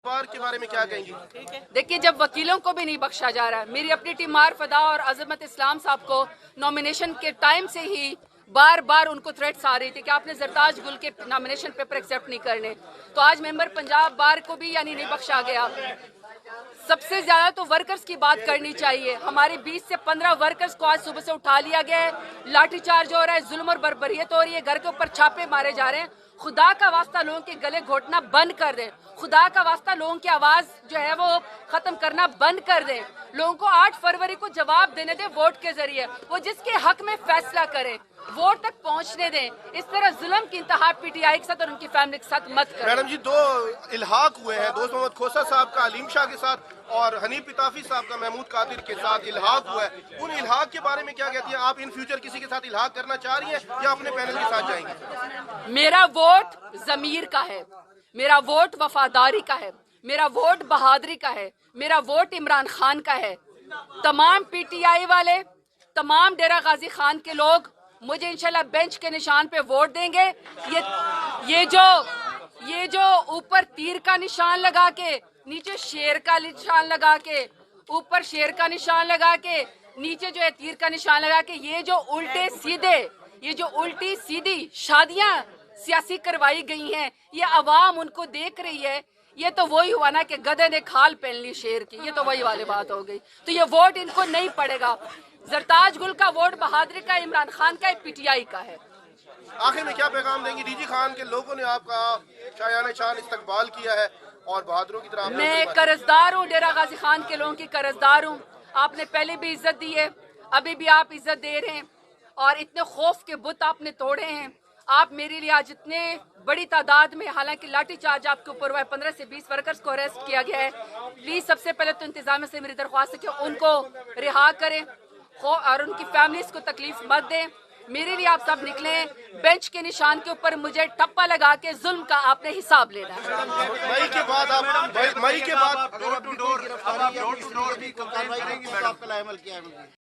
बहार के बारे में क्या कहेंगी? देखिए, जब वकीलों को भी नहीं बख्शा जा रहा है, मेरी अपनी टीम मार फदा और अजमत इस्लाम साहब को नॉमिनेशन के टाइम से ही बार बार उनको थ्रेट्स आ रही थी कि आपने जरताज गुल के नॉमिनेशन पेपर एक्सेप्ट नहीं करने, तो आज मेंबर पंजाब बार को भी यानी नहीं बख्शा गया। सबसे ज्यादा तो वर्कर्स की बात करनी चाहिए। हमारे 20 से 15 वर्कर्स को आज सुबह से उठा लिया गया है, लाठीचार्ज हो रहा है, जुल्म और बर्बरियत हो रही है, घर के ऊपर छापे मारे जा रहे हैं। खुदा का वास्ता लोगों के गले घोटना बंद कर दें, खुदा का वास्ता लोगों की आवाज जो है वो खत्म करना बंद कर दें। लोगों को 8 फरवरी को जवाब देने दें वोट के जरिए, वो जिसके हक में फैसला करें, वोट तक पहुंचने दें। इस तरह जुल्म की इंतहा पीटीआई के साथ और उनकी फैमिली के साथ मत करें। मैडम जी, 2 इल्हाक हुए हैं, दोस्त मोहम्मद खोसा साहब का अलीम शाह के साथ और हनीफ इताफी साहब का महमूद कादिर के साथ इल्हाक हुआ है। उन इल्हाक के बारे में क्या कहती हैं आप? इन फ्यूचर किसी के साथ इल्हाक करना चाह रही हैं या अपने पैनल के साथ जाएंगे? मेरा वोट जमीर का है, मेरा वोट वफादारी का है, मेरा वोट बहादुरी का है, मेरा वोट इमरान खान का है। तमाम पीटीआई वाले, तमाम डेरा गाजी खान के लोग मुझे इंशाल्लाह बेंच के निशान पे वोट देंगे। ये जो ऊपर तीर का निशान लगा के, नीचे शेर का निशान लगा के, ऊपर शेर का निशान लगा के, नीचे जो है तीर का निशान लगा के, ये जो उल्टी सीधी शादियां सियासी करवाई गई हैं, ये अवाम उनको देख रही है। ये तो वही हुआ ना कि गधे ने खाल पहन ली शेर की, ये तो वही वाली बात हो गई। तो ये वोट इनको नहीं पड़ेगा। जरताज गुल का वोट बहादुरी का, इमरान खान का, पीटीआई का है। आखिर में क्या पैगाम देंगी? डीजी खान के लोगों ने आपका शायान शान इस्तकबाल किया है और बहादुरों की तरह मैं कर्जदार हूँ, डेरा गाजी खान के लोगों की कर्जदार हूँ। आपने पहले भी इज्जत दी है, अभी भी आप इज्जत दे रहे हैं, और इतने खौफ के बुत आपने तोड़े हैं। आप मेरे लिए आज इतने बड़ी तादाद में, हालांकि लाठीचार्ज आपके ऊपर हुआ है, 15 से 20 वर्कर्स को अरेस्ट किया गया है। प्लीज सबसे पहले तो इंतजामिया से मेरी दरख्वास्त है कि उनको रिहा करें और उनकी फैमिलीज को तकलीफ मत दें। मेरे लिए आप सब निकले हैं, बेंच के निशान के ऊपर मुझे टप्पा लगा के जुल्म का आपने हिसाब लेना है। मई के बाद डोर टू डोर